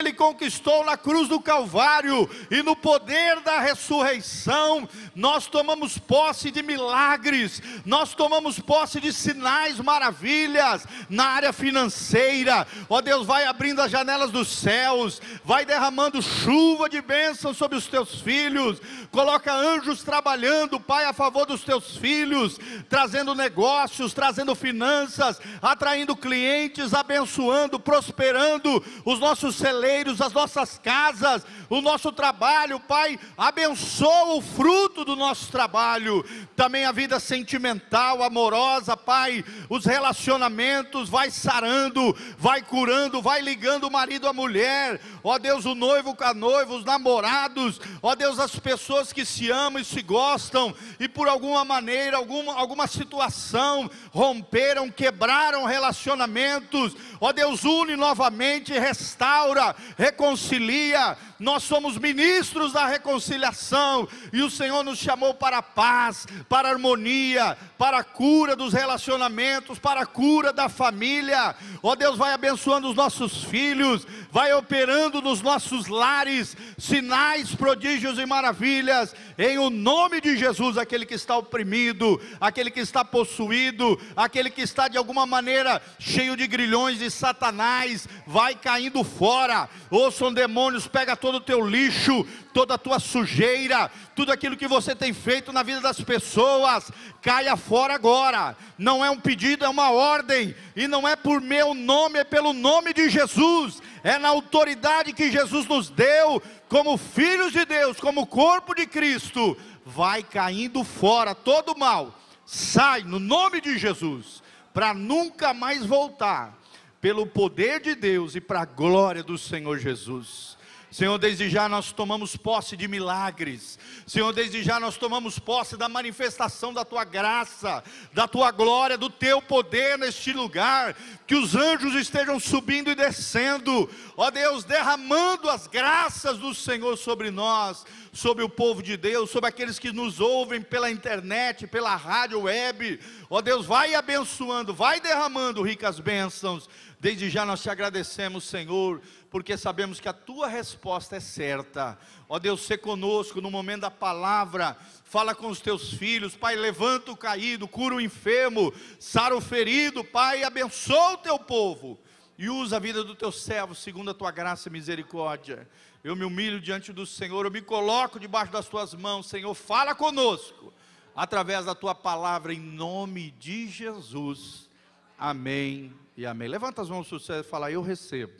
Ele conquistou na cruz do Calvário, e no poder da ressurreição, nós tomamos posse de milagres, nós tomamos posse de sinais, maravilhas, na área financeira. Ó Deus, vai abrindo as janelas dos céus, vai derramando chuva de bênção sobre os teus filhos, coloca anjos trabalhando, Pai, a favor dos teus filhos, trazendo negócios, trazendo finanças, atraindo clientes, abençoando, prosperando os nossos celeiros, as nossas casas, o nosso trabalho. Pai, abençoa o fruto do nosso trabalho, também a vida sentimental, amorosa, Pai, os relacionamentos, vai sarando, vai curando, vai ligando o marido à mulher, ó Deus, o noivo com a noiva, os namorados, ó Deus, as pessoas que se amam e se gostam, e por alguma maneira, alguma situação, romperam, quebraram relacionamentos, ó Deus, une novamente, restaura, reconcilia. Nós somos ministros da reconciliação, e o Senhor nos chamou para a paz, para a harmonia, para a cura dos relacionamentos, para a cura da família. Ó Deus, vai abençoando os nossos filhos, vai operando nos nossos lares, sinais, prodígios e maravilhas, em o nome de Jesus. Aquele que está oprimido, aquele que está possuído, aquele que está de alguma maneira cheio de grilhões de Satanás, vai caindo fora. Ouçam demônios, pega todo o teu lixo, toda a tua sujeira, tudo aquilo que você tem feito na vida das pessoas, caia fora agora. Não é um pedido, é uma ordem, e não é por meu nome, é pelo nome de Jesus, é na autoridade que Jesus nos deu, como filhos de Deus, como corpo de Cristo. Vai caindo fora todo mal, sai no nome de Jesus, para nunca mais voltar, pelo poder de Deus e para a glória do Senhor Jesus. Senhor, desde já nós tomamos posse de milagres. Senhor, desde já nós tomamos posse da manifestação da Tua graça, da Tua glória, do Teu poder neste lugar. Que os anjos estejam subindo e descendo, ó Deus, derramando as graças do Senhor sobre nós, sobre o povo de Deus, sobre aqueles que nos ouvem pela internet, pela rádio web. Ó Deus, vai abençoando, vai derramando ricas bênçãos. Desde já nós te agradecemos, Senhor, porque sabemos que a Tua resposta é certa. Ó Deus, sê conosco no momento da palavra, fala com os Teus filhos, Pai, levanta o caído, cura o enfermo, sara o ferido, Pai, abençoa o Teu povo, e usa a vida do Teu servo, segundo a Tua graça e misericórdia. Eu me humilho diante do Senhor, eu me coloco debaixo das Tuas mãos, Senhor, fala conosco, através da Tua palavra, em nome de Jesus, amém e amém. Levanta as mãos para o céu e fala: eu recebo,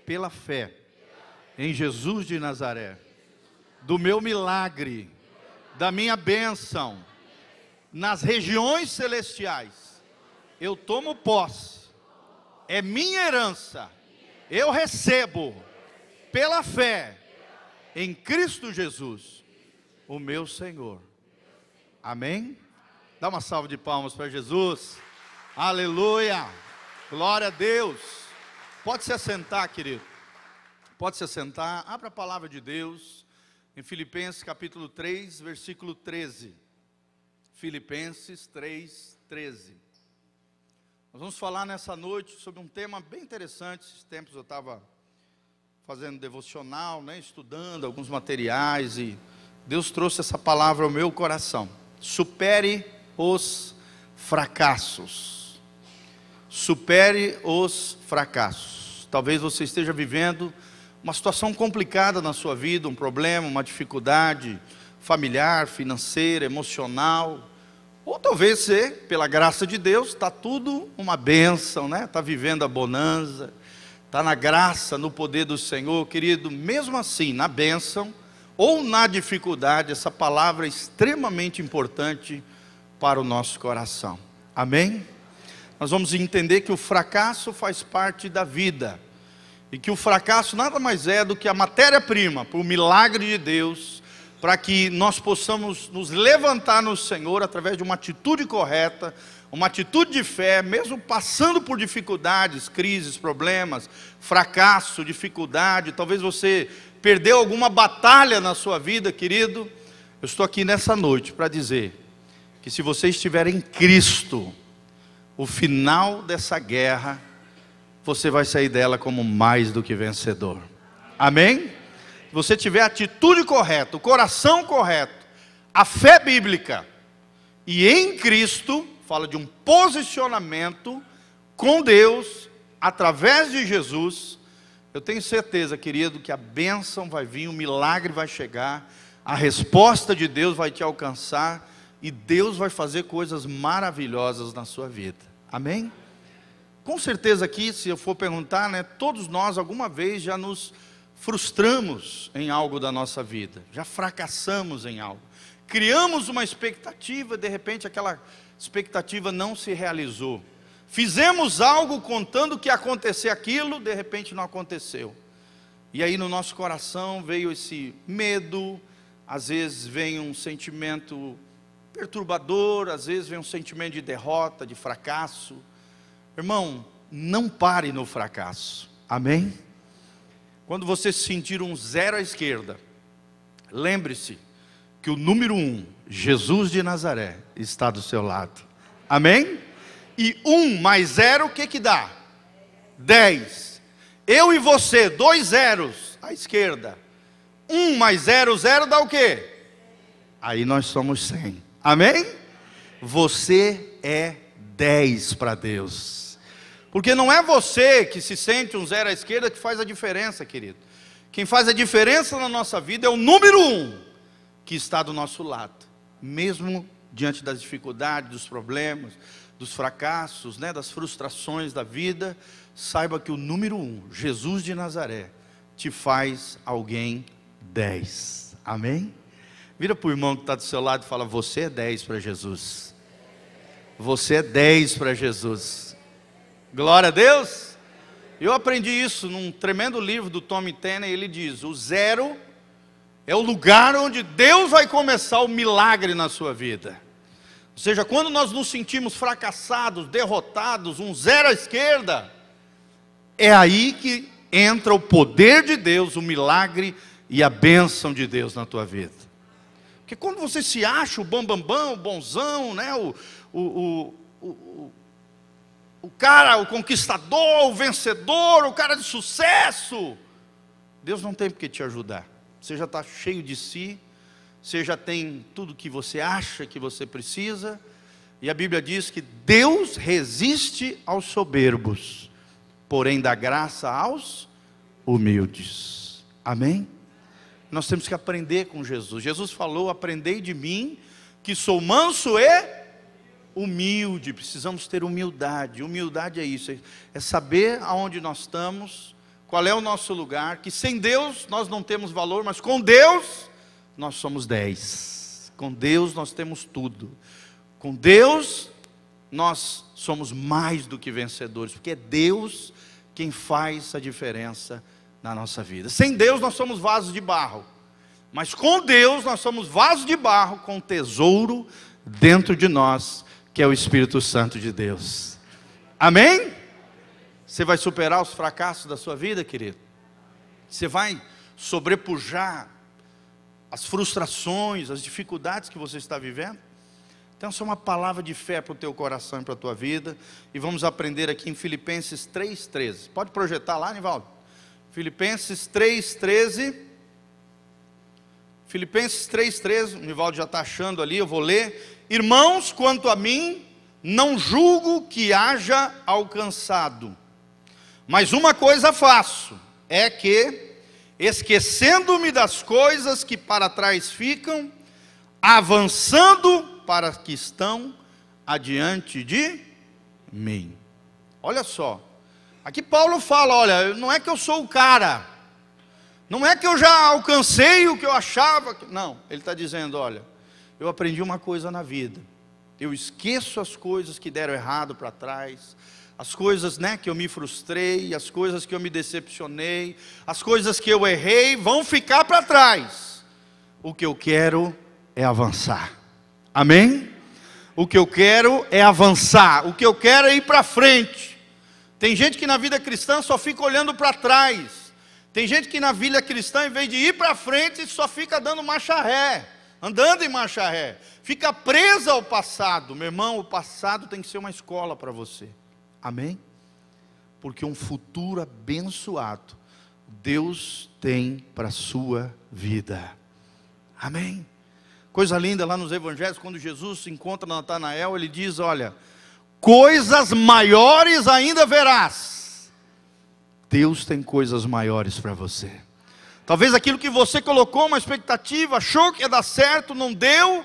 pela fé, em Jesus de Nazaré, do meu milagre, da minha bênção, nas regiões celestiais, eu tomo posse, é minha herança, eu recebo, pela fé, em Cristo Jesus, o meu Senhor, amém? Dá uma salva de palmas para Jesus, aleluia, glória a Deus. Pode se assentar, querido, pode se assentar. Abra a palavra de Deus em Filipenses capítulo 3, versículo 13. Filipenses 3, 13. Nós vamos falar nessa noite sobre um tema bem interessante. Esses tempos eu estava fazendo devocional, estudando alguns materiais, e Deus trouxe essa palavra ao meu coração: supere os fracassos. Supere os fracassos. Talvez você esteja vivendo uma situação complicada na sua vida, um problema, uma dificuldade familiar, financeira, emocional, ou talvez você, pela graça de Deus, está tudo uma bênção, está vivendo a bonança, está na graça, no poder do Senhor. Querido, mesmo assim, na bênção ou na dificuldade, essa palavra é extremamente importante para o nosso coração, amém? Nós vamos entender que o fracasso faz parte da vida, e que o fracasso nada mais é do que a matéria-prima para o milagre de Deus, para que nós possamos nos levantar no Senhor através de uma atitude correta, uma atitude de fé, mesmo passando por dificuldades, crises, problemas, fracasso, dificuldade. Talvez você perdeu alguma batalha na sua vida, querido. Eu estou aqui nessa noite para dizer que se você estiver em Cristo, o final dessa guerra você vai sair dela como mais do que vencedor. Amém? Se você tiver a atitude correta, o coração correto, a fé bíblica, e em Cristo, fala de um posicionamento com Deus, através de Jesus, eu tenho certeza, querido, que a bênção vai vir, o milagre vai chegar, a resposta de Deus vai te alcançar, e Deus vai fazer coisas maravilhosas na sua vida. Amém? Com certeza aqui, se eu for perguntar, né, todos nós alguma vez já nos frustramos em algo da nossa vida, já fracassamos em algo, criamos uma expectativa, de repente aquela expectativa não se realizou, fizemos algo contando que ia acontecer aquilo, de repente não aconteceu, e aí no nosso coração veio esse medo, às vezes vem um sentimento perturbador, às vezes vem um sentimento de derrota, de fracasso. Irmão, não pare no fracasso, amém? Quando você sentir um 0 à esquerda, lembre-se que o número 1, Jesus de Nazaré, está do seu lado, amém? E 1 mais 0, o que dá? 10. Eu e você, 2 zeros à esquerda, 1 mais 0, 0 dá o quê? Aí nós somos 100, amém? Você é 10 para Deus. Porque não é você que se sente um 0 à esquerda que faz a diferença, querido. Quem faz a diferença na nossa vida é o número 1 que está do nosso lado. Mesmo diante das dificuldades, dos problemas, dos fracassos, né, das frustrações da vida, saiba que o número 1, Jesus de Nazaré, te faz alguém 10. Amém? Vira para o irmão que está do seu lado e fala: você é 10 para Jesus. Você é 10 para Jesus. Glória a Deus. Eu aprendi isso num tremendo livro do Tommy Tenney. Ele diz: o 0 é o lugar onde Deus vai começar o milagre na sua vida. Ou seja, quando nós nos sentimos fracassados, derrotados, um 0 à esquerda, é aí que entra o poder de Deus, o milagre e a bênção de Deus na tua vida. Porque quando você se acha o bambambam, o bonzão, né, o cara, o conquistador, o vencedor, o cara de sucesso, Deus não tem por que te ajudar. Você já está cheio de si, você já tem tudo que você acha que você precisa, e a Bíblia diz que Deus resiste aos soberbos, porém dá graça aos humildes. Amém? Nós temos que aprender com Jesus. Jesus falou: aprendei de mim, que sou manso e humilde. Precisamos ter humildade. Humildade é isso, é saber aonde nós estamos, qual é o nosso lugar, que sem Deus nós não temos valor, mas com Deus nós somos 10. Com Deus nós temos tudo. Com Deus nós somos mais do que vencedores, porque é Deus quem faz a diferença na nossa vida. Sem Deus nós somos vasos de barro, mas com Deus nós somos vasos de barro com tesouro dentro de nós, que é o Espírito Santo de Deus. Amém? Você vai superar os fracassos da sua vida, querido? Você vai sobrepujar as frustrações, as dificuldades que você está vivendo? Então, essa é uma palavra de fé para o teu coração e para a tua vida. E vamos aprender aqui em Filipenses 3,13. Pode projetar lá, Nivaldo? Filipenses 3,13. Filipenses 3,13. O Nivaldo já está achando ali, eu vou ler. Irmãos, quanto a mim, não julgo que haja alcançado, mas uma coisa faço, é que, esquecendo-me das coisas que para trás ficam, avançando para as que estão adiante de mim. Olha só, aqui Paulo fala: olha, não é que eu sou o cara, não é que eu já alcancei o que eu achava, não, ele está dizendo: olha, eu aprendi uma coisa na vida, eu esqueço as coisas que deram errado para trás, as coisas, né, que eu me frustrei, as coisas que eu me decepcionei, as coisas que eu errei vão ficar para trás. O que eu quero é avançar. Amém? O que eu quero é avançar, o que eu quero é ir para frente. Tem gente que na vida cristã só fica olhando para trás. Tem gente que na vida cristã, em vez de ir para frente, só fica dando marcha ré, andando em marcha ré, fica presa ao passado. Meu irmão, o passado tem que ser uma escola para você. Amém? porque um futuro abençoado Deus tem para a sua vida. Amém? Coisa linda lá nos evangelhos, quando Jesus se encontra Natanael, ele diz, olha, coisas maiores ainda verás. Deus tem coisas maiores para você. Talvez aquilo que você colocou uma expectativa, achou que ia dar certo, não deu.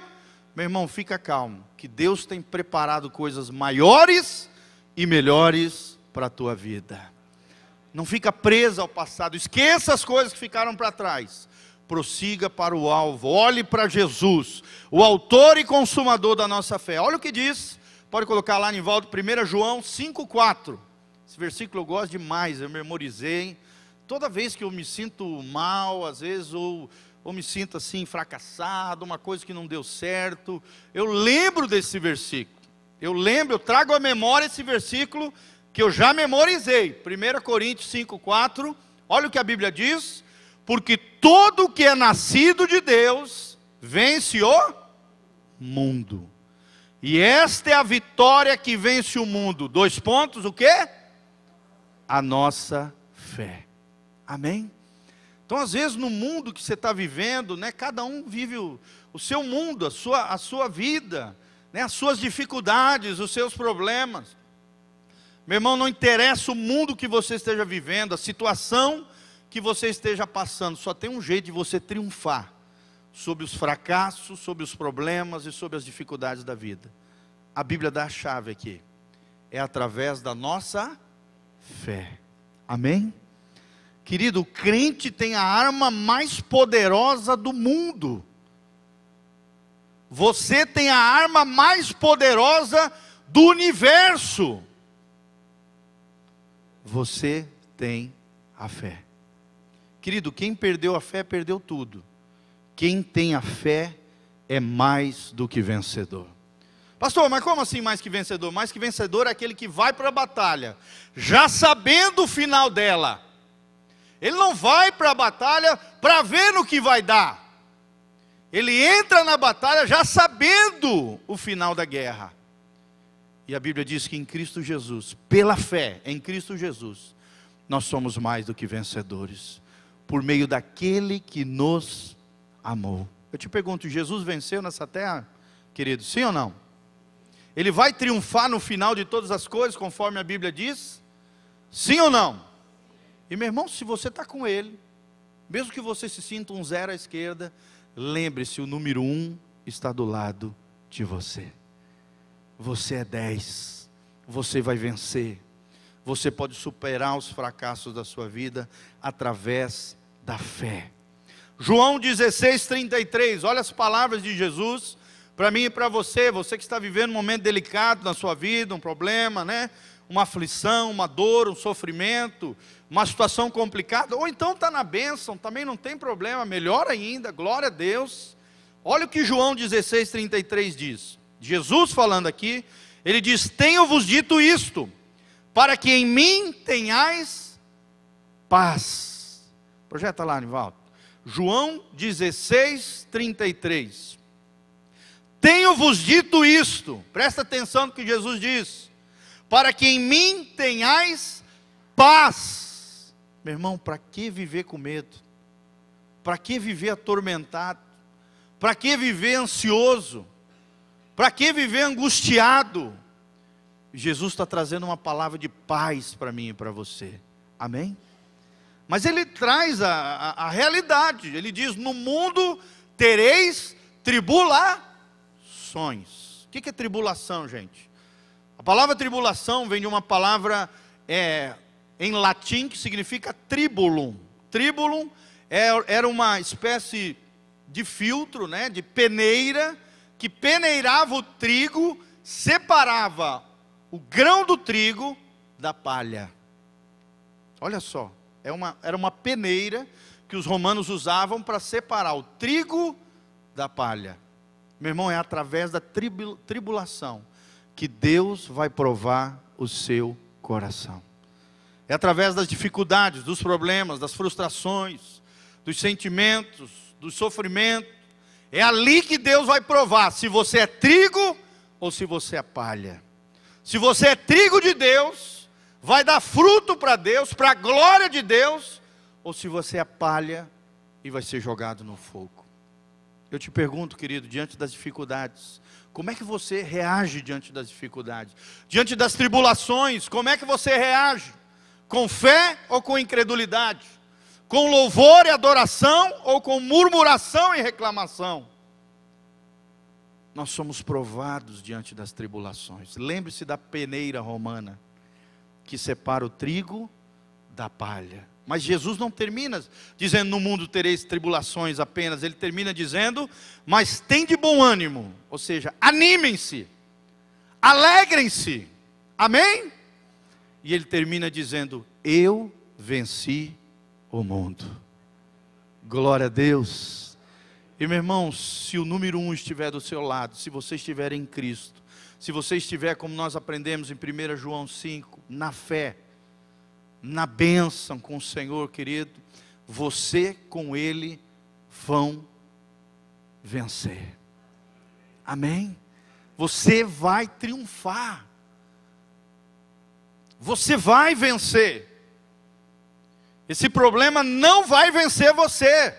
Meu irmão, fica calmo, que Deus tem preparado coisas maiores e melhores para a tua vida. Não fica presa ao passado, esqueça as coisas que ficaram para trás. Prossiga para o alvo, olhe para Jesus, o autor e consumador da nossa fé. Olha o que diz, pode colocar lá em volta, 1 João 5,4. Esse versículo eu gosto demais, eu memorizei. Toda vez que eu me sinto mal, às vezes, ou me sinto assim, fracassado, uma coisa que não deu certo, eu lembro desse versículo. Eu trago à memória esse versículo que eu já memorizei. 1 Coríntios 5,4, olha o que a Bíblia diz. Porque todo que é nascido de Deus, vence o mundo. E esta é a vitória que vence o mundo. 2 pontos, o quê? A nossa fé. Amém? Então, às vezes, no mundo que você está vivendo, né, cada um vive o seu mundo, a sua vida, né, as suas dificuldades, os seus problemas. Meu irmão, não interessa o mundo que você esteja vivendo, a situação que você esteja passando, só tem um jeito de você triunfar sobre os fracassos, sobre os problemas e sobre as dificuldades da vida. A Bíblia dá a chave aqui, é através da nossa fé. Amém? Querido, o crente tem a arma mais poderosa do mundo. Você tem a arma mais poderosa do universo. Você tem a fé. Querido, quem perdeu a fé, perdeu tudo. Quem tem a fé é mais do que vencedor. Pastor, mas como assim mais que vencedor? Mais que vencedor é aquele que vai para a batalha, já sabendo o final dela. Ele não vai para a batalha para ver no que vai dar. Ele entra na batalha já sabendo o final da guerra. E a Bíblia diz que em Cristo Jesus, pela fé em Cristo Jesus, nós somos mais do que vencedores. Por meio daquele que nos amou. Eu te pergunto, Jesus venceu nessa terra, querido, sim ou não? Ele vai triunfar no final de todas as coisas, conforme a Bíblia diz? Sim ou não? E meu irmão, se você está com Ele, mesmo que você se sinta um 0 à esquerda, lembre-se, o número 1 está do lado de você. Você é 10, você vai vencer. Você pode superar os fracassos da sua vida através da fé. João 16:33, olha as palavras de Jesus para mim e para você. Você que está vivendo um momento delicado na sua vida, um problema, né? Uma aflição, uma dor, um sofrimento, uma situação complicada, ou então está na bênção, também não tem problema, melhor ainda, glória a Deus. Olha o que João 16:33 diz. Jesus falando aqui, ele diz: tenho-vos dito isto, para que em mim tenhais paz. Projeta lá, Nivaldo. João 16:33. Tenho-vos dito isto, presta atenção no que Jesus diz, para que em mim tenhais paz. Meu irmão, para que viver com medo? Para que viver atormentado? Para que viver ansioso? Para que viver angustiado? Jesus está trazendo uma palavra de paz para mim e para você. Amém? Mas ele traz a realidade. Ele diz: no mundo tereis tribulações. O que é tribulação, gente? A palavra tribulação vem de uma palavra em latim que significa tribulum. Tribulum era uma espécie de filtro, né, de peneira, que peneirava o trigo, separava o grão do trigo da palha. Olha só, era uma peneira que os romanos usavam para separar o trigo da palha. Meu irmão, é através da tribulação que Deus vai provar o seu coração. É através das dificuldades, dos problemas, das frustrações, dos sentimentos, do sofrimento. É ali que Deus vai provar se você é trigo ou se você é palha. Se você é trigo de Deus, vai dar fruto para Deus, para a glória de Deus, ou se você é palha e vai ser jogado no fogo. Eu te pergunto, querido, diante das dificuldades, como é que você reage diante das dificuldades? Diante das tribulações, como é que você reage? Com fé ou com incredulidade? Com louvor e adoração ou com murmuração e reclamação? Nós somos provados diante das tribulações. Lembre-se da peneira romana, que separa o trigo da palha. Mas Jesus não termina dizendo, no mundo tereis tribulações apenas. Ele termina dizendo, mas tende bom ânimo. Ou seja, animem-se, alegrem-se. Amém? E ele termina dizendo, eu venci o mundo. Glória a Deus. E meu irmão, se o número 1 estiver do seu lado, se você estiver em Cristo, se você estiver, como nós aprendemos em 1 João 5, na fé, na bênção com o Senhor, querido, você com Ele vão vencer. Amém? Você vai triunfar. Você vai vencer. Esse problema não vai vencer você.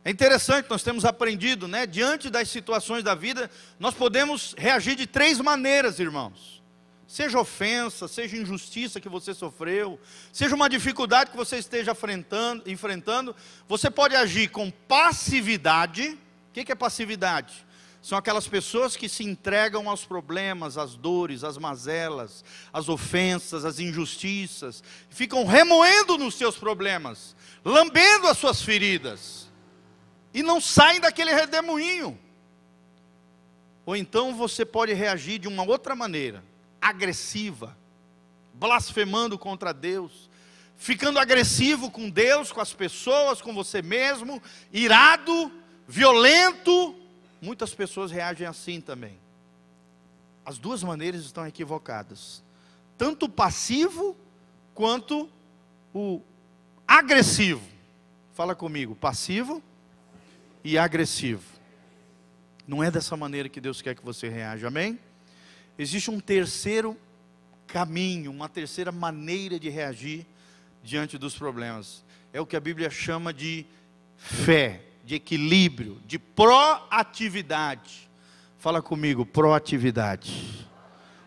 É interessante, nós temos aprendido, né? Diante das situações da vida, nós podemos reagir de 3 maneiras, irmãos. Seja ofensa, seja injustiça que você sofreu, seja uma dificuldade que você esteja enfrentando, você pode agir com passividade. O que é passividade? São aquelas pessoas que se entregam aos problemas, às dores, às mazelas, às ofensas, às injustiças, ficam remoendo nos seus problemas, lambendo as suas feridas, e não saem daquele redemoinho. Ou então você pode reagir de uma outra maneira, agressiva, blasfemando contra Deus, ficando agressivo com Deus, com as pessoas, com você mesmo, irado, violento. Muitas pessoas reagem assim também. As duas maneiras estão equivocadas. Tanto o passivo, quanto o agressivo. Fala comigo, passivo e agressivo. Não é dessa maneira que Deus quer que você reaja, amém? Existe um terceiro caminho, uma terceira maneira de reagir diante dos problemas. É o que a Bíblia chama de fé, de equilíbrio, de proatividade. Fala comigo, proatividade.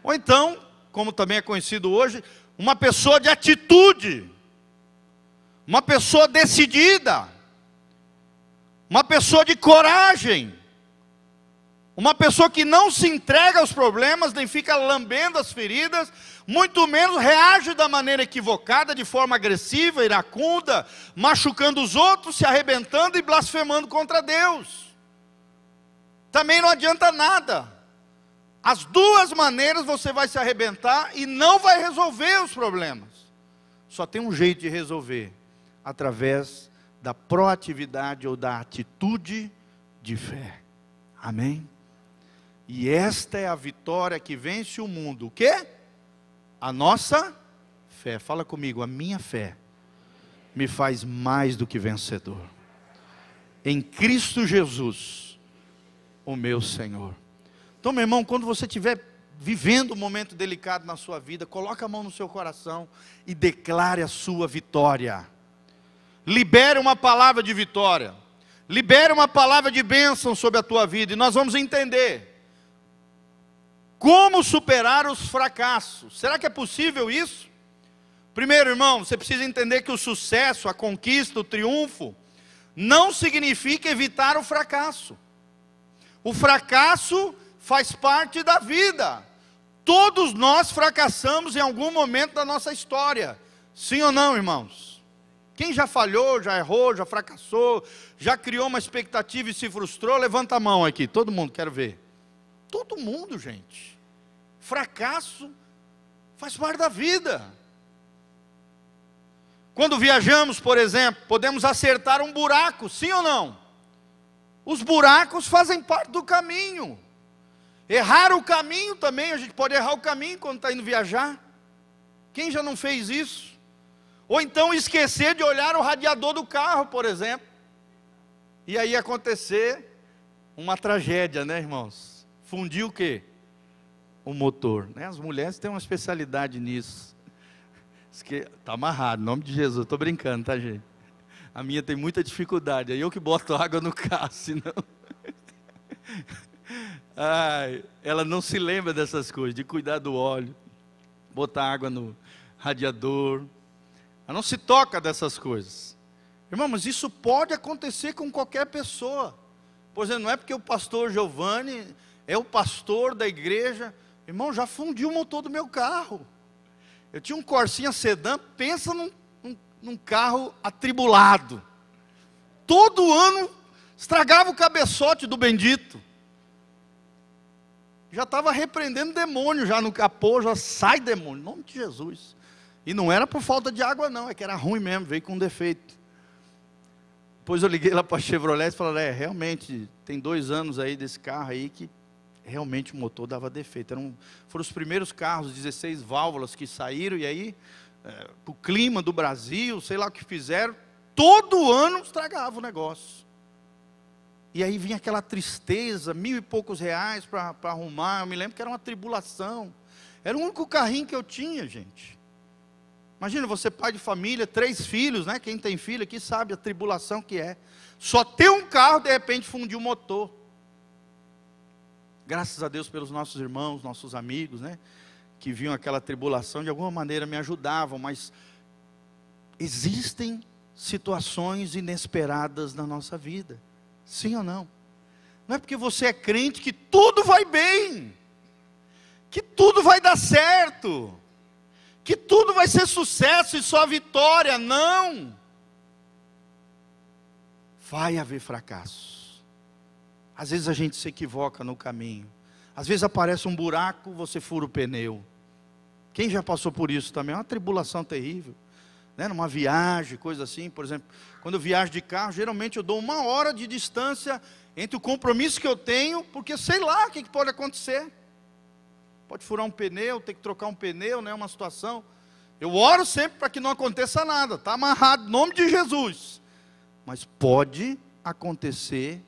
Ou então, como também é conhecido hoje, uma pessoa de atitude, uma pessoa decidida, uma pessoa de coragem, uma pessoa que não se entrega aos problemas, nem fica lambendo as feridas, muito menos reage da maneira equivocada, de forma agressiva, iracunda, machucando os outros, se arrebentando e blasfemando contra Deus. Também não adianta nada. As duas maneiras você vai se arrebentar e não vai resolver os problemas. Só tem um jeito de resolver, através da proatividade ou da atitude de fé. Amém? E esta é a vitória que vence o mundo. O quê? A nossa fé. Fala comigo, a minha fé me faz mais do que vencedor. Em Cristo Jesus, o meu Senhor. Então, meu irmão, quando você estiver vivendo um momento delicado na sua vida, coloque a mão no seu coração e declare a sua vitória. Libere uma palavra de vitória. Libere uma palavra de bênção sobre a tua vida. E nós vamos entender como superar os fracassos. Será que é possível isso? Primeiro, irmão, você precisa entender que o sucesso, a conquista, o triunfo, não significa evitar o fracasso. O fracasso faz parte da vida. Todos nós fracassamos em algum momento da nossa história. Sim ou não, irmãos? Quem já falhou, já errou, já fracassou, já criou uma expectativa e se frustrou? Levanta a mão aqui, todo mundo, quero ver. Todo mundo, gente. Fracasso faz parte da vida. Quando viajamos, por exemplo, podemos acertar um buraco, sim ou não? Os buracos fazem parte do caminho. Errar o caminho também, a gente pode errar o caminho quando está indo viajar. Quem já não fez isso? Ou então esquecer de olhar o radiador do carro, por exemplo. E aí acontecer uma tragédia, né, irmãos? Fundir o quê? o motor, né? As mulheres têm uma especialidade nisso. Está amarrado, em nome de Jesus, estou brincando, tá, gente? A minha tem muita dificuldade, é eu que boto água no carro, senão... Ai, ela não se lembra dessas coisas, de cuidar do óleo, botar água no radiador, ela não se toca dessas coisas. Irmão, mas isso pode acontecer com qualquer pessoa. Por exemplo, não é porque o pastor Giovanni é o pastor da igreja. Irmão, já fundiu o motor do meu carro. Eu tinha um Corsinha sedã, pensa num carro atribulado. Todo ano estragava o cabeçote do bendito. Já estava repreendendo demônio, já no capô, já sai demônio, em nome de Jesus. E não era por falta de água não, é que era ruim mesmo, veio com defeito. Depois eu liguei lá para a Chevrolet e falei, realmente, tem 2 anos aí desse carro aí que realmente o motor dava defeito. Foram os primeiros carros, 16 válvulas que saíram, e aí, para o clima do Brasil, sei lá o que fizeram, todo ano estragava o negócio. E aí vinha aquela tristeza, R$1.000 e poucos para arrumar. Eu me lembro que era uma tribulação. Era o único carrinho que eu tinha, gente. Imagina, você pai de família, 3 filhos, né? Quem tem filho aqui sabe a tribulação que é. Só ter um carro, de repente fundiu o motor. Graças a Deus pelos nossos irmãos, nossos amigos, né? Que viam aquela tribulação, de alguma maneira me ajudavam. Mas existem situações inesperadas na nossa vida. Sim ou não? Não é porque você é crente que tudo vai bem, que tudo vai dar certo, que tudo vai ser sucesso e só vitória. Não! Vai haver fracasso. Às vezes a gente se equivoca no caminho. Às vezes aparece um buraco, você fura o pneu. Quem já passou por isso também? É uma tribulação terrível. Numa viagem, coisa assim, por exemplo, quando eu viajo de carro, geralmente eu dou 1 hora de distância entre o compromisso que eu tenho, porque sei lá o que pode acontecer. Pode furar um pneu, ter que trocar um pneu, né? Uma situação. Eu oro sempre para que não aconteça nada, está amarrado, em nome de Jesus. Mas pode acontecer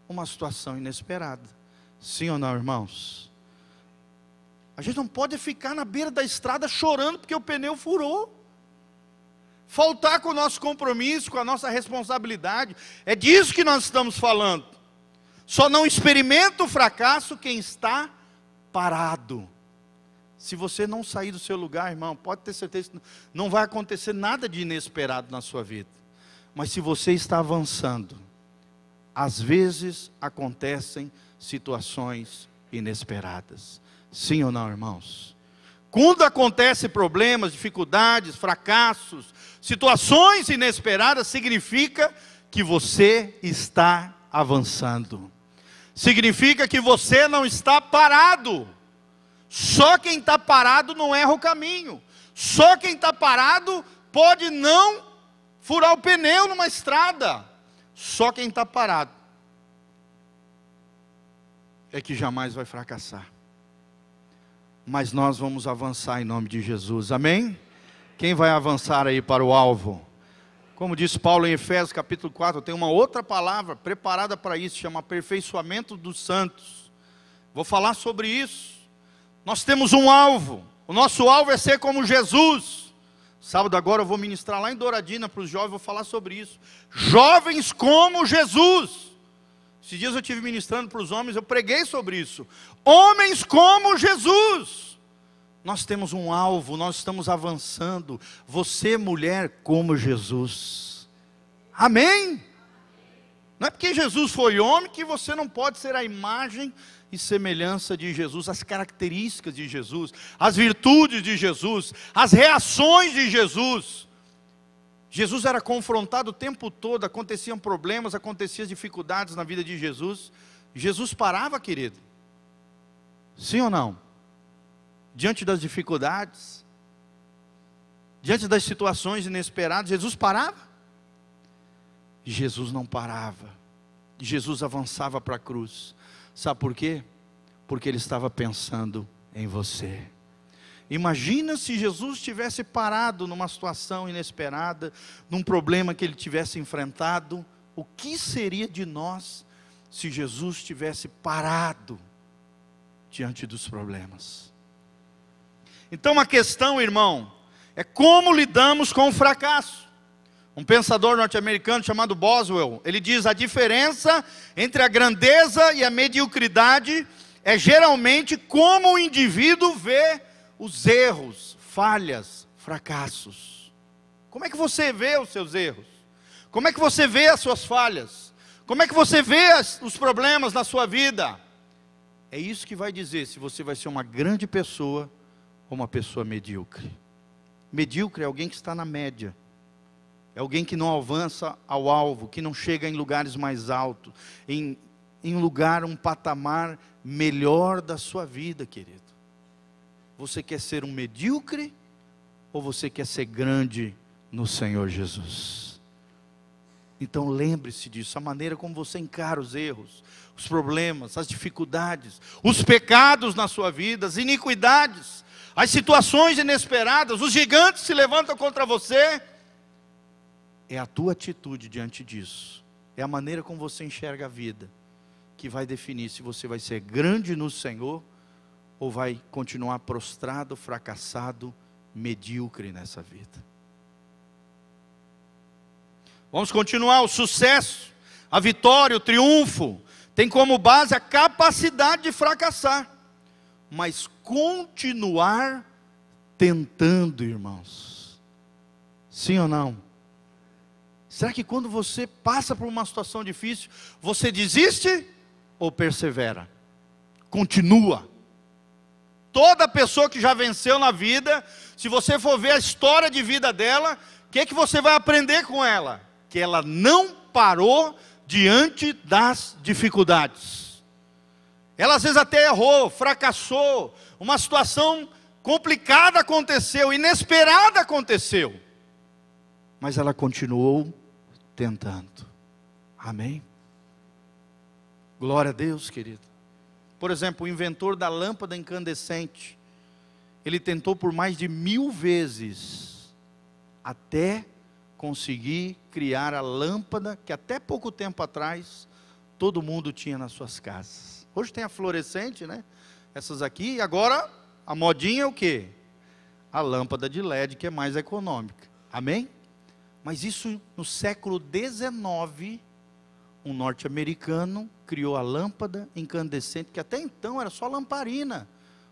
uma situação inesperada. Sim ou não, irmãos? A gente não pode ficar na beira da estrada chorando porque o pneu furou. Faltar com o nosso compromisso, com a nossa responsabilidade. É disso que nós estamos falando. Só não experimenta o fracasso quem está parado. Se você não sair do seu lugar, irmão, pode ter certeza que não vai acontecer nada de inesperado na sua vida. Mas se você está avançando, às vezes acontecem situações inesperadas. Sim ou não, irmãos? Quando acontecem problemas, dificuldades, fracassos, situações inesperadas, significa que você está avançando. Significa que você não está parado. Só quem está parado não erra o caminho. Só quem está parado pode não furar o pneu numa estrada. Só quem está parado é que jamais vai fracassar. Mas nós vamos avançar em nome de Jesus, amém? Quem vai avançar aí para o alvo? Como diz Paulo em Efésios capítulo 4, tem uma outra palavra preparada para isso, chama aperfeiçoamento dos santos. Vou falar sobre isso. Nós temos um alvo, o nosso alvo é ser como Jesus. Sábado agora eu vou ministrar lá em Douradina para os jovens, vou falar sobre isso. Jovens como Jesus. Esses dias eu estive ministrando para os homens, eu preguei sobre isso. Homens como Jesus. Nós temos um alvo, nós estamos avançando. Você, mulher, como Jesus. Amém? Não é porque Jesus foi homem que você não pode ser a imagem e semelhança de Jesus, as características de Jesus, as virtudes de Jesus, as reações de Jesus. Jesus era confrontado o tempo todo, aconteciam problemas, aconteciam dificuldades na vida de Jesus. Jesus parava, querido? Sim ou não? Diante das dificuldades, diante das situações inesperadas, Jesus parava? Jesus não parava. Jesus avançava para a cruz. Sabe por quê? Porque Ele estava pensando em você. Imagina se Jesus tivesse parado numa situação inesperada, num problema que Ele tivesse enfrentado. O que seria de nós se Jesus tivesse parado diante dos problemas. Então a questão, irmão, é como lidamos com o fracasso. Um pensador norte-americano chamado Boswell, ele diz: a diferença entre a grandeza e a mediocridade é geralmente como o indivíduo vê os erros, falhas, fracassos. Como é que você vê os seus erros? Como é que você vê as suas falhas? Como é que você vê os problemas na sua vida? É isso que vai dizer se você vai ser uma grande pessoa ou uma pessoa medíocre. Medíocre é alguém que está na média. É alguém que não avança ao alvo, que não chega em lugares mais altos, em um lugar, um patamar melhor da sua vida, querido. Você quer ser um medíocre ou você quer ser grande no Senhor Jesus? Então lembre-se disso, a maneira como você encara os erros, os problemas, as dificuldades, os pecados na sua vida, as iniquidades, as situações inesperadas, os gigantes se levantam contra você. É a tua atitude diante disso, é a maneira como você enxerga a vida, que vai definir se você vai ser grande no Senhor, ou vai continuar prostrado, fracassado, medíocre nessa vida. Vamos continuar. O sucesso, a vitória, o triunfo, tem como base a capacidade de fracassar, mas continuar tentando, irmãos. Sim ou não? Será que quando você passa por uma situação difícil, você desiste ou persevera? Continua. Toda pessoa que já venceu na vida, se você for ver a história de vida dela, o que é que você vai aprender com ela? Que ela não parou diante das dificuldades. Ela às vezes até errou, fracassou, uma situação complicada aconteceu, inesperada aconteceu, mas ela continuou tentando. Amém? Glória a Deus, querido. Por exemplo, o inventor da lâmpada incandescente, ele tentou por mais de 1000 vezes, até conseguir criar a lâmpada, que até pouco tempo atrás, todo mundo tinha nas suas casas. Hoje tem a fluorescente, né? Essas aqui, e agora, a modinha é o quê? A lâmpada de LED, que é mais econômica. Amém? Mas isso no século XIX, um norte-americano criou a lâmpada incandescente, que até então era só lamparina,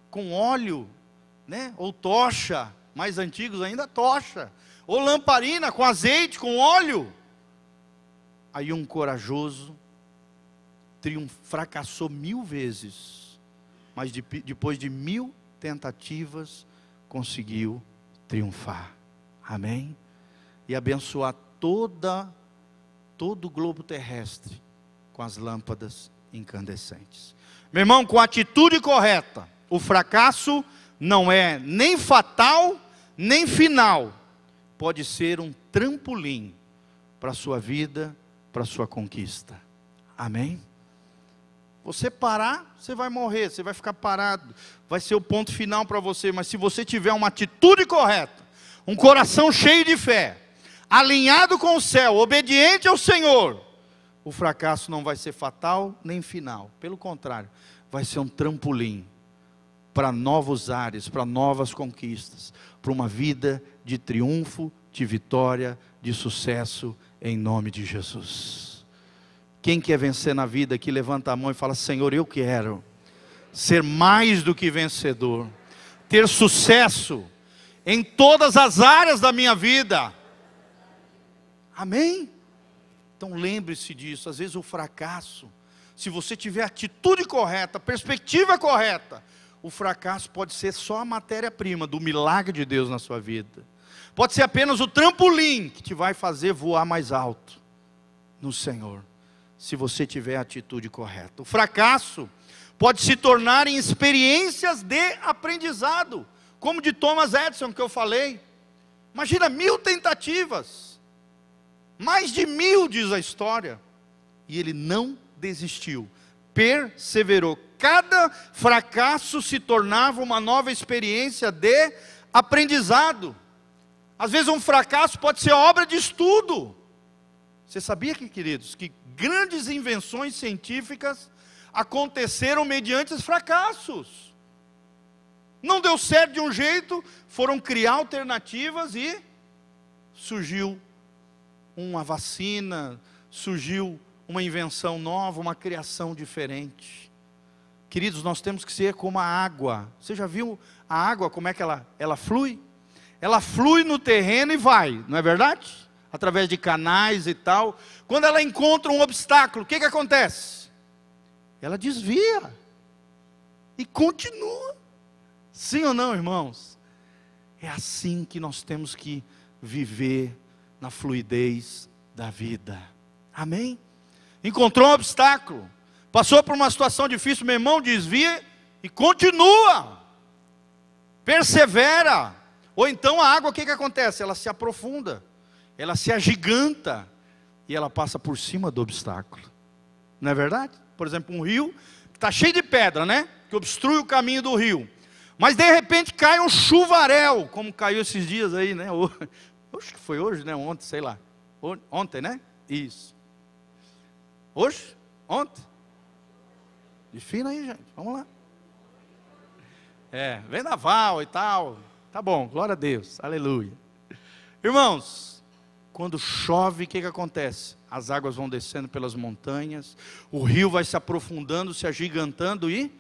com óleo, né? Ou tocha, mais antigos ainda, tocha, ou lamparina com azeite, com óleo. Aí um corajoso fracassou 1000 vezes, mas depois de 1000 tentativas, conseguiu triunfar. Amém? E abençoar todo o globo terrestre com as lâmpadas incandescentes. Meu irmão, com a atitude correta, o fracasso não é nem fatal, nem final. Pode ser um trampolim para a sua vida, para a sua conquista. Amém? Você parar, você vai morrer, você vai ficar parado, vai ser o ponto final para você. Mas se você tiver uma atitude correta, um coração cheio de fé, alinhado com o céu, obediente ao Senhor, o fracasso não vai ser fatal nem final. Pelo contrário, vai ser um trampolim para novos ares, para novas conquistas, para uma vida de triunfo, de vitória, de sucesso, em nome de Jesus. Quem quer vencer na vida aqui, levanta a mão e fala: Senhor, eu quero ser mais do que vencedor, ter sucesso em todas as áreas da minha vida. Amém? Então lembre-se disso. Às vezes o fracasso, se você tiver a atitude correta, a perspectiva correta, o fracasso pode ser só a matéria-prima do milagre de Deus na sua vida. Pode ser apenas o trampolim que te vai fazer voar mais alto no Senhor, se você tiver a atitude correta. O fracasso pode se tornar em experiências de aprendizado, como de Thomas Edison, que eu falei. Imagina 1000 tentativas, mais de 1000 diz a história, e ele não desistiu, perseverou. Cada fracasso se tornava uma nova experiência de aprendizado. Às vezes um fracasso pode ser obra de estudo. Você sabia, queridos, que grandes invenções científicas, aconteceram mediante os fracassos. Não deu certo de um jeito, foram criar alternativas e surgiu uma vacina, surgiu uma invenção nova, uma criação diferente. Queridos, nós temos que ser como a água. Você já viu a água, como é que ela flui? Ela flui no terreno e vai, não é verdade? Através de canais e tal. Quando ela encontra um obstáculo, o que acontece? Ela desvia e continua. Sim ou não, irmãos? É assim que nós temos que viver na fluidez da vida. Amém? Encontrou um obstáculo, passou por uma situação difícil, meu irmão, desvia e continua. Persevera. Ou então a água, o que acontece? Ela se aprofunda, ela se agiganta e ela passa por cima do obstáculo. Não é verdade? Por exemplo, um rio que está cheio de pedra, né? Que obstrui o caminho do rio. Mas de repente cai um chuvaréu, como caiu esses dias aí, né? Acho que foi hoje, né? Ontem, sei lá. Ontem, né? Isso. Hoje? Ontem? Defina aí, gente. Vamos lá. Vendaval e tal. Tá bom, glória a Deus. Aleluia. Irmãos, quando chove, o que acontece? As águas vão descendo pelas montanhas, o rio vai se aprofundando, se agigantando e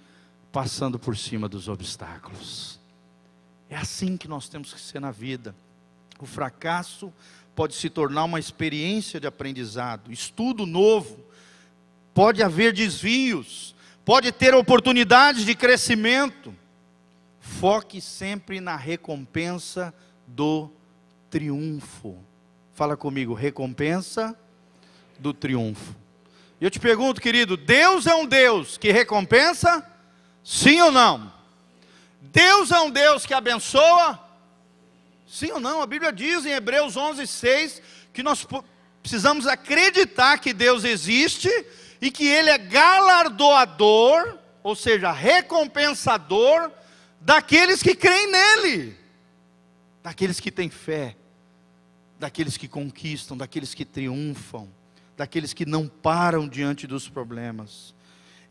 passando por cima dos obstáculos. É assim que nós temos que ser na vida. O fracasso pode se tornar uma experiência de aprendizado, estudo novo, pode haver desvios, pode ter oportunidades de crescimento. Foque sempre na recompensa do triunfo. Fala comigo, recompensa do triunfo. E eu te pergunto, querido, Deus é um Deus que recompensa? Sim ou não? Deus é um Deus que abençoa? Sim ou não? A Bíblia diz em Hebreus 11:6 que nós precisamos acreditar que Deus existe e que Ele é galardoador, ou seja, recompensador daqueles que creem nele, daqueles que têm fé, daqueles que conquistam, daqueles que triunfam, daqueles que não param diante dos problemas.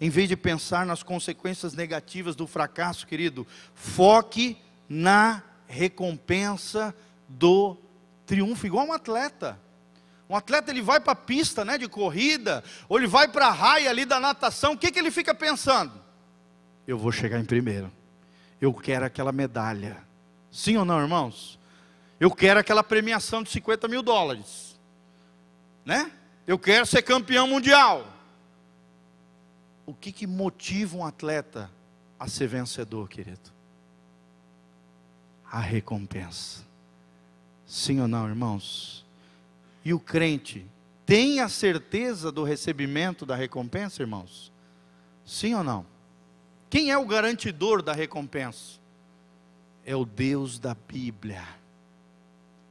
Em vez de pensar nas consequências negativas do fracasso, querido, foque na recompensa do triunfo, igual um atleta. Um atleta, ele vai para a pista, né, de corrida, ou ele vai para a raia ali da natação, o que ele fica pensando? Eu vou chegar em primeiro, eu quero aquela medalha. Sim ou não, irmãos? Eu quero aquela premiação de $50 mil, né? Eu quero ser campeão mundial. O que motiva um atleta a ser vencedor, querido? A recompensa. Sim ou não, irmãos? E o crente tem a certeza do recebimento da recompensa, irmãos? Sim ou não? Quem é o garantidor da recompensa? É o Deus da Bíblia.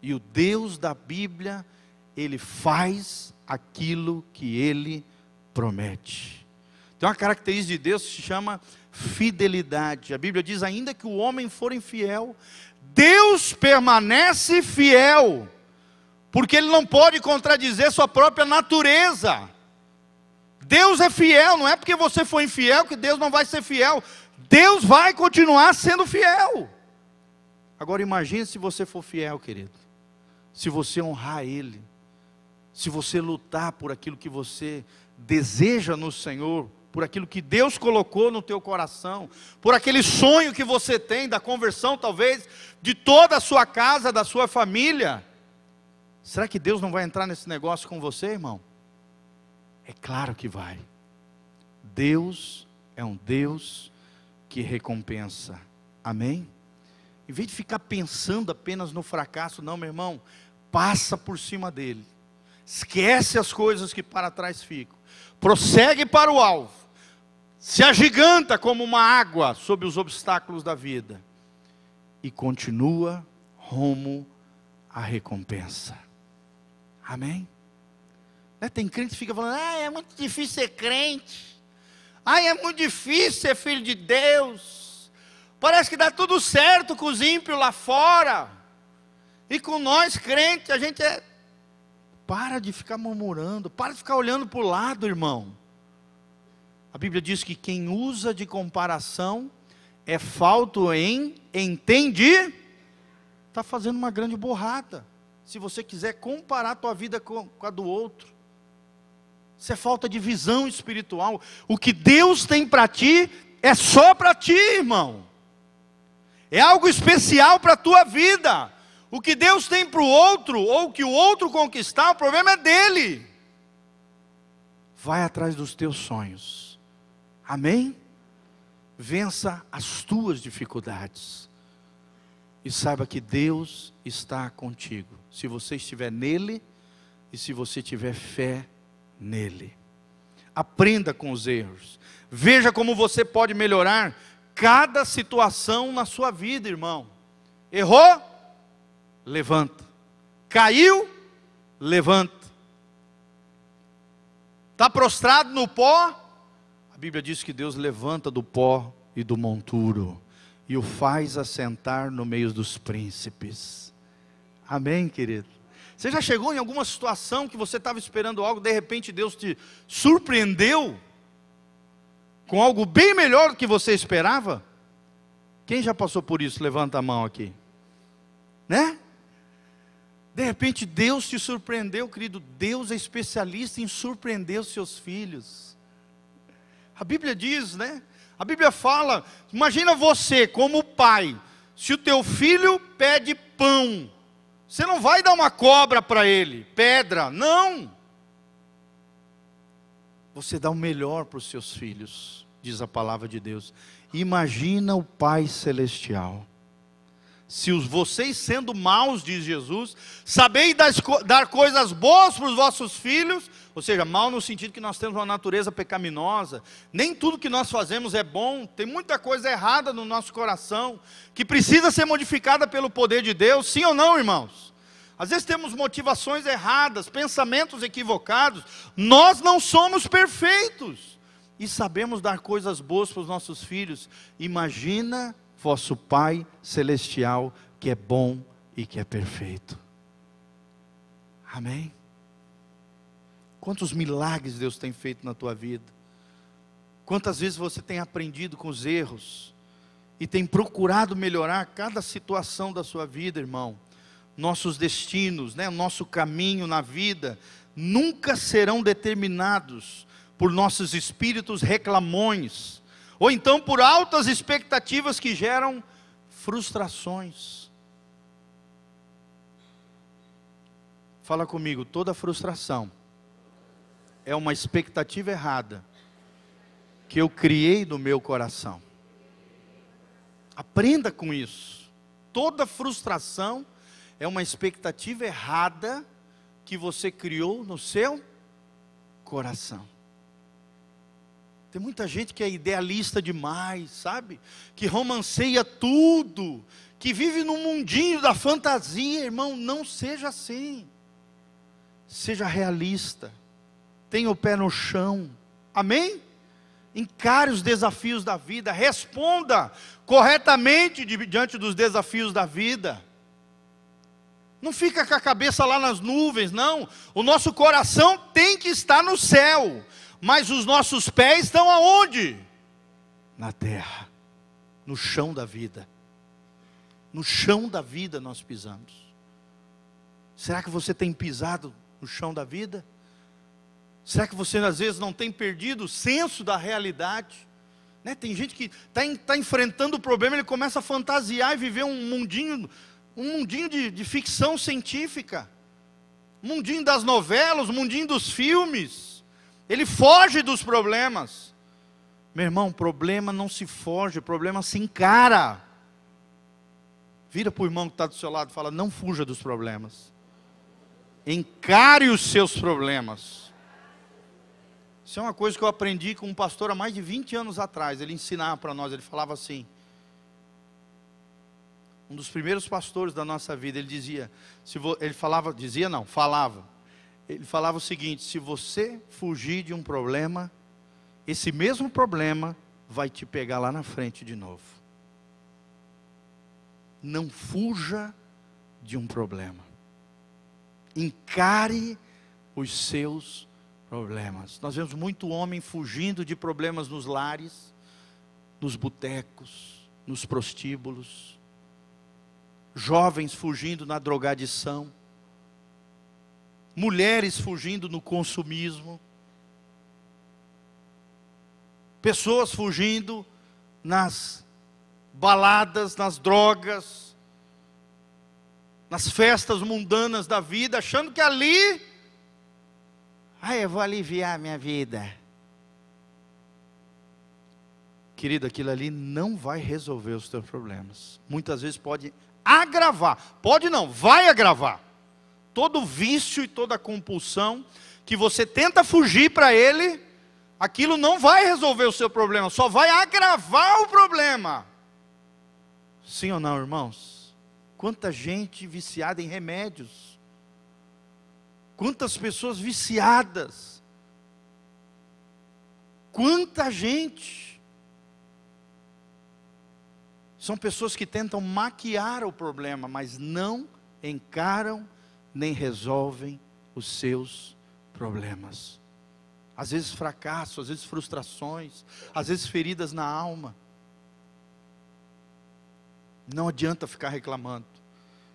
E o Deus da Bíblia, Ele faz aquilo que Ele promete. Tem uma característica de Deus que se chama fidelidade. A Bíblia diz, ainda que o homem for infiel, Deus permanece fiel, porque Ele não pode contradizer sua própria natureza. Deus é fiel, não é porque você foi infiel que Deus não vai ser fiel. Deus vai continuar sendo fiel. Agora imagine se você for fiel, querido. Se você honrar Ele, se você lutar por aquilo que você deseja no Senhor, por aquilo que Deus colocou no teu coração, por aquele sonho que você tem da conversão talvez de toda a sua casa, da sua família. Será que Deus não vai entrar nesse negócio com você, irmão? É claro que vai. Deus é um Deus que recompensa. Amém? Em vez de ficar pensando apenas no fracasso, não, meu irmão, passa por cima dele. Esquece as coisas que para trás ficam. Prossegue para o alvo. Se agiganta como uma água sob os obstáculos da vida. E continua rumo à recompensa. Amém? Tem crente que fica falando, é muito difícil ser crente. É muito difícil ser filho de Deus. Parece que dá tudo certo com os ímpios lá fora. E com nós crentes, a gente Para de ficar murmurando, para de ficar olhando para o lado, irmão. A Bíblia diz que quem usa de comparação é falto em entender. Está fazendo uma grande burrada. Se você quiser comparar a tua vida com a do outro. Isso é falta de visão espiritual. O que Deus tem para ti é só para ti, irmão. É algo especial para a tua vida. O que Deus tem para o outro, ou o que o outro conquistar, o problema é dele. Vai atrás dos teus sonhos. Amém? Vença as tuas dificuldades. E saiba que Deus está contigo. Se você estiver nele, e se você tiver fé nele. Aprenda com os erros. Veja como você pode melhorar cada situação na sua vida, irmão. Errou? Levanta. Caiu? Levanta. Está prostrado no pó? A Bíblia diz que Deus levanta do pó e do monturo e o faz assentar no meio dos príncipes. Amém, querido? Você já chegou em alguma situação que você estava esperando algo, de repente Deus te surpreendeu com algo bem melhor do que você esperava? Quem já passou por isso? Levanta a mão aqui. Né? De repente Deus te surpreendeu, querido. Deus é especialista em surpreender os seus filhos. A Bíblia diz, né? A Bíblia fala, imagina você como pai, se o teu filho pede pão, você não vai dar uma cobra para ele, pedra, não. Você dá o melhor para os seus filhos, diz a palavra de Deus. Imagina o Pai Celestial. Se vocês sendo maus, diz Jesus, sabeis dar coisas boas para os vossos filhos, ou seja, mal no sentido que nós temos uma natureza pecaminosa, nem tudo que nós fazemos é bom, tem muita coisa errada no nosso coração, que precisa ser modificada pelo poder de Deus, sim ou não, irmãos? Às vezes temos motivações erradas, pensamentos equivocados, nós não somos perfeitos, e sabemos dar coisas boas para os nossos filhos. Imagina vosso Pai Celestial, que é bom e que é perfeito. Amém? Quantos milagres Deus tem feito na tua vida? Quantas vezes você tem aprendido com os erros e tem procurado melhorar cada situação da sua vida, irmão? Nossos destinos, né, o nosso caminho na vida nunca serão determinados por nossos espíritos reclamões, ou então por altas expectativas que geram frustrações. Fala comigo, toda frustração é uma expectativa errada que eu criei no meu coração. Aprenda com isso. Toda frustração é uma expectativa errada que você criou no seu coração. Tem muita gente que é idealista demais, sabe? Que romanceia tudo, que vive num mundinho da fantasia, irmão. Não seja assim. Seja realista. Tenha o pé no chão. Amém? Encare os desafios da vida. Responda corretamente diante dos desafios da vida. Não fica com a cabeça lá nas nuvens, não. O nosso coração tem que estar no céu. Mas os nossos pés estão aonde? Na terra, no chão da vida. No chão da vida nós pisamos. Será que você tem pisado no chão da vida? Será que você às vezes não tem perdido o senso da realidade? Né? Tem gente que está enfrentando o problema, ele começa a fantasiar e viver um mundinho de ficção científica. Um mundinho das novelas, um mundinho dos filmes. Ele foge dos problemas. Meu irmão, problema não se foge, problema se encara. Vira para o irmão que está do seu lado e fala, não fuja dos problemas. Encare os seus problemas. Isso é uma coisa que eu aprendi com um pastor há mais de 20 anos atrás. Ele ensinava para nós, ele falava assim. Um dos primeiros pastores da nossa vida, ele dizia, falava. Ele falava o seguinte, se você fugir de um problema, esse mesmo problema vai te pegar lá na frente de novo. Não fuja de um problema. Encare os seus problemas. Nós vemos muito homem fugindo de problemas nos lares, nos botecos, nos prostíbulos, jovens fugindo na drogadição, mulheres fugindo no consumismo, pessoas fugindo nas baladas, nas drogas, nas festas mundanas da vida, achando que ali, eu vou aliviar minha vida. Querido, aquilo ali não vai resolver os teus problemas. Muitas vezes pode agravar, pode não, vai agravar. Todo vício e toda compulsão que você tenta fugir para ele, aquilo não vai resolver o seu problema, só vai agravar o problema. Sim ou não, irmãos? Quanta gente viciada em remédios, quantas pessoas viciadas, quanta gente. São pessoas que tentam maquiar o problema, mas não encaram nem resolvem os seus problemas. Às vezes fracasso, às vezes frustrações, às vezes feridas na alma. Não adianta ficar reclamando.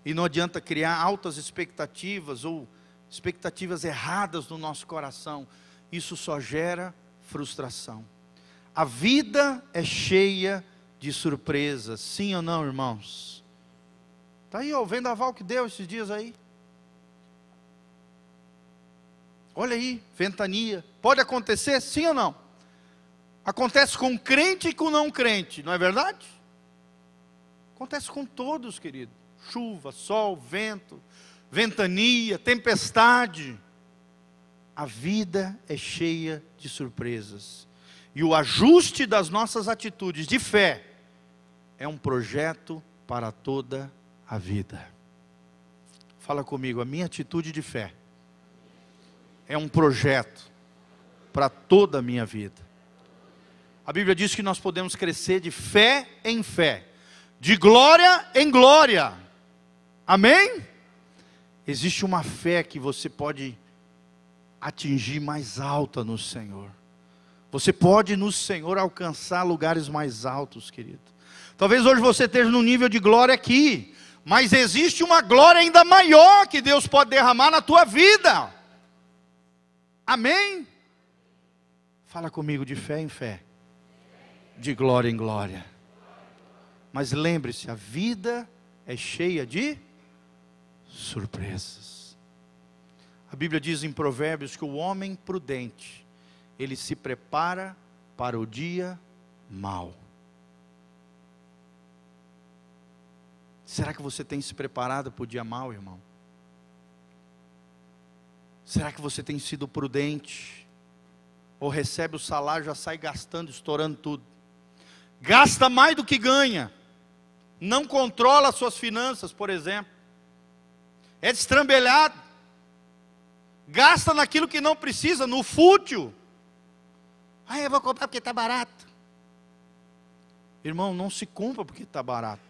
E não adianta criar altas expectativas ou expectativas erradas no nosso coração. Isso só gera frustração. A vida é cheia de surpresas, sim ou não, irmãos? Está aí, o vendaval que deu esses dias aí. Olha aí, ventania. Pode acontecer, sim ou não? Acontece com crente e com não crente, não é verdade? Acontece com todos, querido. Chuva, sol, vento, ventania, tempestade. A vida é cheia de surpresas. E o ajuste das nossas atitudes de fé é um projeto para toda a vida. Fala comigo, a minha atitude de fé é um projeto para toda a minha vida. A Bíblia diz que nós podemos crescer de fé em fé, de glória em glória. Amém? Existe uma fé que você pode atingir mais alta no Senhor. Você pode no Senhor alcançar lugares mais altos, querido. Talvez hoje você esteja num nível de glória aqui, mas existe uma glória ainda maior que Deus pode derramar na tua vida. Amém? Fala comigo, de fé em fé, de glória em glória. Mas lembre-se, a vida é cheia de surpresas. A Bíblia diz em Provérbios que o homem prudente, ele se prepara para o dia mau. Será que você tem se preparado para o dia mau, irmão? Será que você tem sido prudente? Ou recebe o salário, já sai gastando, estourando tudo? Gasta mais do que ganha. Não controla as suas finanças, por exemplo. É destrambelhado. Gasta naquilo que não precisa, no fútil. Eu vou comprar porque está barato. Irmão, não se compra porque está barato.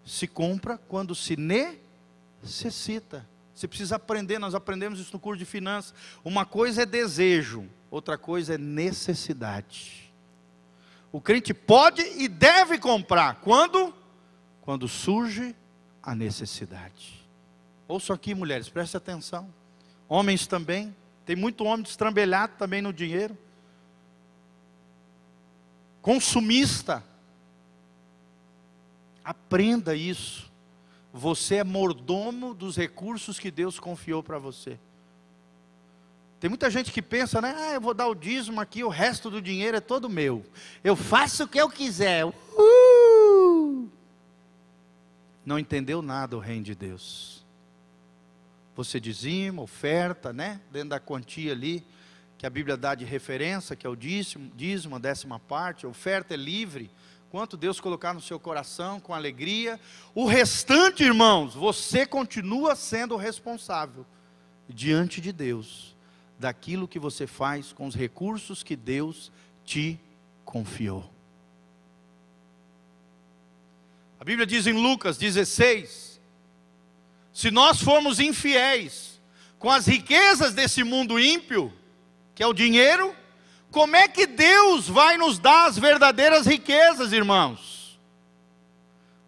Se compra quando se necessita. Você precisa aprender, nós aprendemos isso no curso de finanças. Uma coisa é desejo, outra coisa é necessidade. O crente pode e deve comprar. Quando? Quando surge a necessidade. Ouça aqui, mulheres, preste atenção. Homens também. Tem muito homem destrambelhado também no dinheiro. Consumista. Aprenda isso. Você é mordomo dos recursos que Deus confiou para você. Tem muita gente que pensa, né? Eu vou dar o dízimo aqui, o resto do dinheiro é todo meu. Eu faço o que eu quiser. Não entendeu nada o reino de Deus. Você dizima, oferta, né? Dentro da quantia ali, que a Bíblia dá de referência, que é o dízimo, a 10ª parte. A oferta é livre. Quanto Deus colocar no seu coração, com alegria. O restante, irmãos, você continua sendo responsável diante de Deus, daquilo que você faz com os recursos que Deus te confiou. A Bíblia diz em Lucas 16, se nós formos infiéis com as riquezas desse mundo ímpio, que é o dinheiro, como é que Deus vai nos dar as verdadeiras riquezas, irmãos?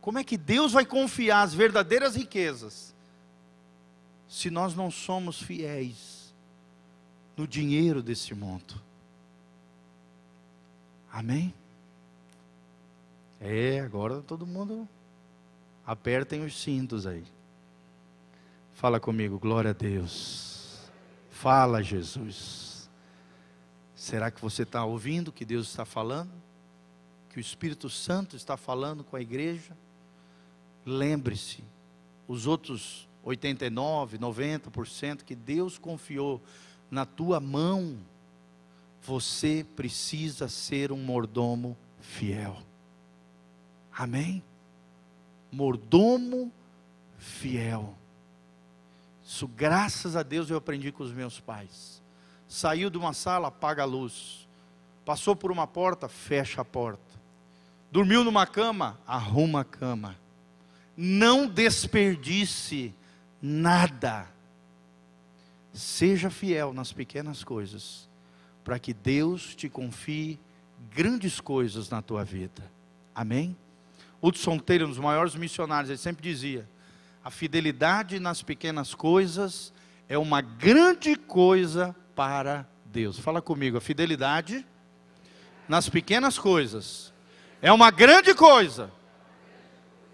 Como é que Deus vai confiar as verdadeiras riquezas, se nós não somos fiéis no dinheiro desse mundo? Amém? Agora todo mundo apertem os cintos aí. Fala comigo, glória a Deus. Fala, Jesus. Será que você está ouvindo o que Deus está falando? Que o Espírito Santo está falando com a igreja? Lembre-se, os outros 89%, 90% que Deus confiou na tua mão, você precisa ser um mordomo fiel. Amém? Mordomo fiel. Isso, graças a Deus, eu aprendi com os meus pais. Saiu de uma sala, apaga a luz. Passou por uma porta, fecha a porta. Dormiu numa cama, arruma a cama. Não desperdice nada. Seja fiel nas pequenas coisas, para que Deus te confie grandes coisas na tua vida. Amém? Hudson Taylor, um dos maiores missionários, ele sempre dizia: a fidelidade nas pequenas coisas é uma grande coisa para Deus. Fala comigo, a fidelidade nas pequenas coisas é uma grande coisa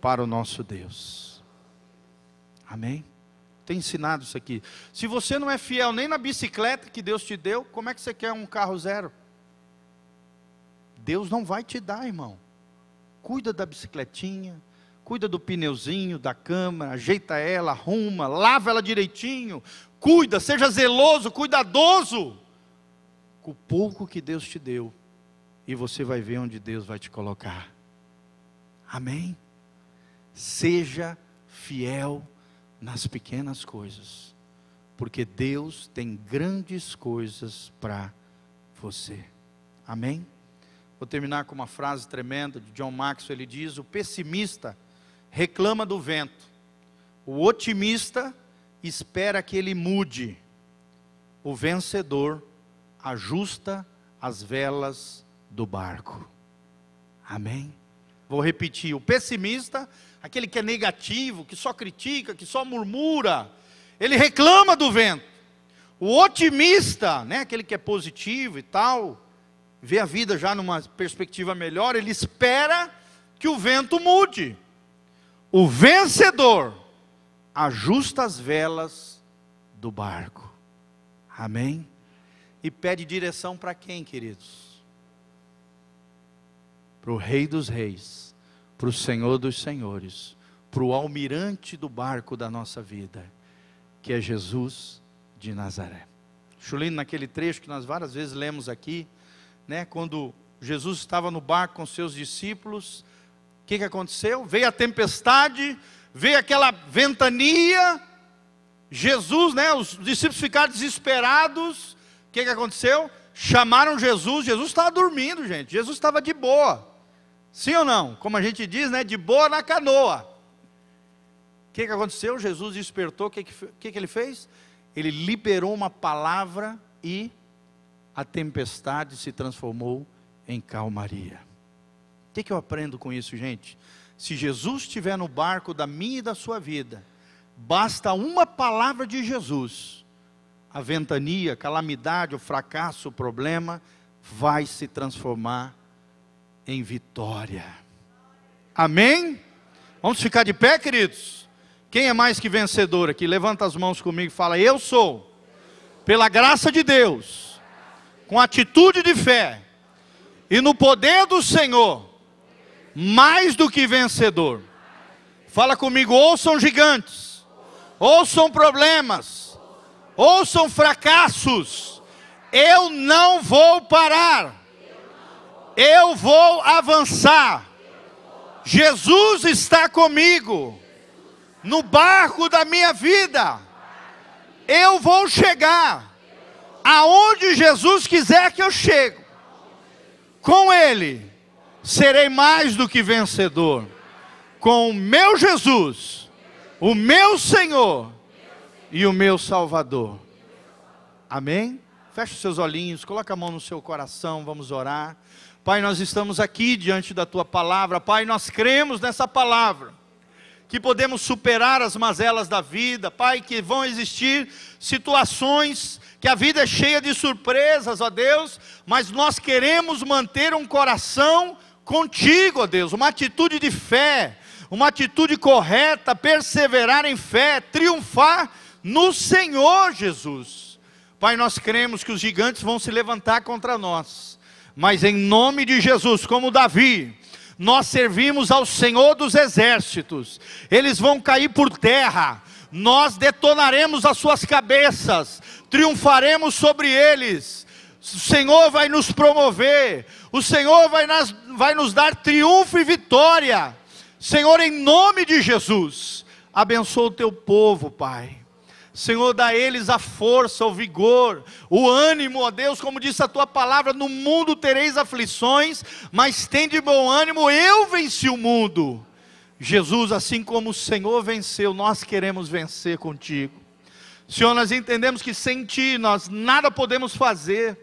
para o nosso Deus. Amém? Tem ensinado isso aqui. Se você não é fiel nem na bicicleta que Deus te deu, como é que você quer um carro zero? Deus não vai te dar, irmão. Cuida da bicicletinha, cuida do pneuzinho, da câmera, ajeita ela, arruma, lava ela direitinho, cuida, seja zeloso, cuidadoso com o pouco que Deus te deu, e você vai ver onde Deus vai te colocar. Amém? Seja fiel nas pequenas coisas, porque Deus tem grandes coisas para você. Amém? Vou terminar com uma frase tremenda de John Maxwell. Ele diz: o pessimista reclama do vento, o otimista espera que ele mude, o vencedor ajusta as velas do barco. Amém? Vou repetir: o pessimista, aquele que é negativo, que só critica, que só murmura, ele reclama do vento. O otimista, né, aquele que é positivo e tal, vê a vida já numa perspectiva melhor, ele espera que o vento mude. O vencedor ajusta as velas do barco. Amém? E pede direção para quem, queridos? Para o Rei dos Reis, para o Senhor dos Senhores, para o almirante do barco da nossa vida, que é Jesus de Nazaré. Chulino, naquele trecho que nós várias vezes lemos aqui, né, quando Jesus estava no barco com seus discípulos, o que aconteceu? Veio a tempestade, veio aquela ventania, Jesus, né, os discípulos ficaram desesperados. O que aconteceu? Chamaram Jesus. Jesus estava dormindo, gente. Jesus estava de boa. Sim ou não? Como a gente diz, né, de boa na canoa. O que aconteceu? Jesus despertou. O que ele fez? Ele liberou uma palavra e a tempestade se transformou em calmaria. O que eu aprendo com isso, gente? Se Jesus estiver no barco da minha e da sua vida, basta uma palavra de Jesus, a ventania, a calamidade, o fracasso, o problema, vai se transformar em vitória. Amém? Vamos ficar de pé, queridos? Quem é mais que vencedor aqui? Levanta as mãos comigo e fala: eu sou, pela graça de Deus, com atitude de fé, e no poder do Senhor, mais do que vencedor. Fala comigo: ouçam gigantes, ouçam problemas, ouçam fracassos, eu não vou parar, eu vou avançar. Jesus está comigo, no barco da minha vida, eu vou chegar aonde Jesus quiser que eu chegue. Com Ele serei mais do que vencedor. Com o meu Jesus, o meu Senhor e o meu Salvador. Amém? Feche os seus olhinhos, coloca a mão no seu coração, vamos orar. Pai, nós estamos aqui diante da Tua palavra. Pai, nós cremos nessa palavra, que podemos superar as mazelas da vida. Pai, que vão existir situações, que a vida é cheia de surpresas, ó Deus, mas nós queremos manter um coração contigo, ó Deus, uma atitude de fé, uma atitude correta, perseverar em fé, triunfar no Senhor Jesus. Pai, nós cremos que os gigantes vão se levantar contra nós, mas em nome de Jesus, como Davi, nós servimos ao Senhor dos exércitos. Eles vão cair por terra, nós detonaremos as suas cabeças, triunfaremos sobre eles. O Senhor vai nos promover, o Senhor vai nos dar triunfo e vitória. Senhor, em nome de Jesus, abençoa o teu povo, Pai. Senhor, dá a eles a força, o vigor, o ânimo, ó Deus, como disse a Tua palavra, no mundo tereis aflições, mas tende bom ânimo, eu venci o mundo. Jesus, assim como o Senhor venceu, nós queremos vencer contigo. Senhor, nós entendemos que sem Ti nós nada podemos fazer,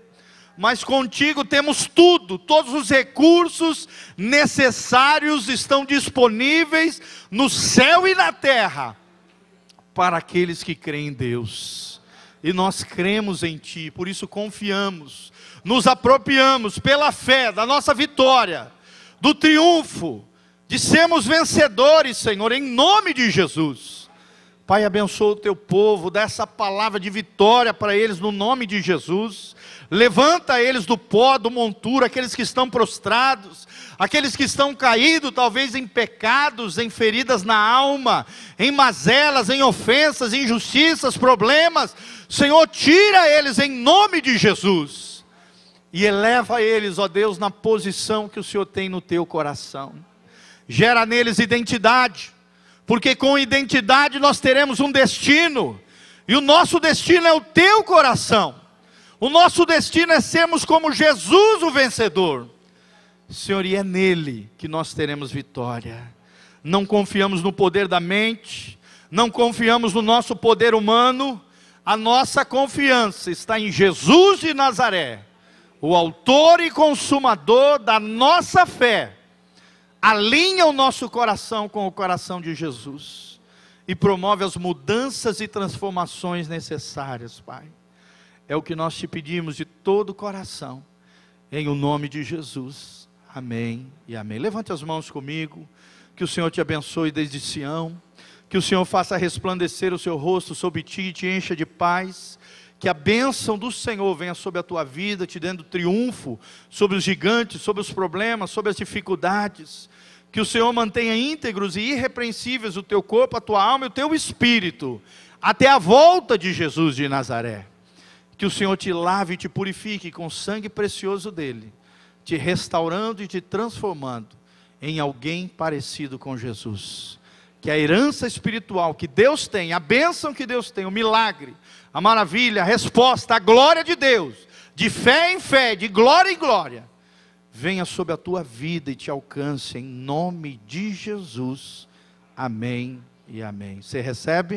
mas contigo temos tudo, todos os recursos necessários estão disponíveis no céu e na terra, para aqueles que creem em Deus, e nós cremos em Ti, por isso confiamos, nos apropriamos pela fé da nossa vitória, do triunfo, de sermos vencedores, Senhor, em nome de Jesus. Pai, abençoa o Teu povo, dá essa palavra de vitória para eles, no nome de Jesus. Levanta eles do pó, do monturo, aqueles que estão prostrados, aqueles que estão caídos, talvez em pecados, em feridas na alma, em mazelas, em ofensas, injustiças, problemas. Senhor, tira eles em nome de Jesus, e eleva eles, ó Deus, na posição que o Senhor tem no teu coração. Gera neles identidade, porque com identidade nós teremos um destino, e o nosso destino é o teu coração. O nosso destino é sermos como Jesus o vencedor. Senhor, e é nele que nós teremos vitória. Não confiamos no poder da mente, não confiamos no nosso poder humano, a nossa confiança está em Jesus de Nazaré, o autor e consumador da nossa fé. Alinha o nosso coração com o coração de Jesus, e promove as mudanças e transformações necessárias, Pai. É o que nós te pedimos de todo o coração, em o nome de Jesus. Amém e amém. Levante as mãos comigo, que o Senhor te abençoe desde Sião, que o Senhor faça resplandecer o seu rosto sobre ti e te encha de paz, que a bênção do Senhor venha sobre a tua vida, te dando triunfo sobre os gigantes, sobre os problemas, sobre as dificuldades, que o Senhor mantenha íntegros e irrepreensíveis o teu corpo, a tua alma e o teu espírito, até a volta de Jesus de Nazaré. Que o Senhor te lave e te purifique com o sangue precioso dele, te restaurando e te transformando em alguém parecido com Jesus. Que a herança espiritual que Deus tem, a bênção que Deus tem, o milagre, a maravilha, a resposta, a glória de Deus, de fé em fé, de glória em glória, venha sobre a tua vida e te alcance em nome de Jesus. Amém e amém. Você recebe?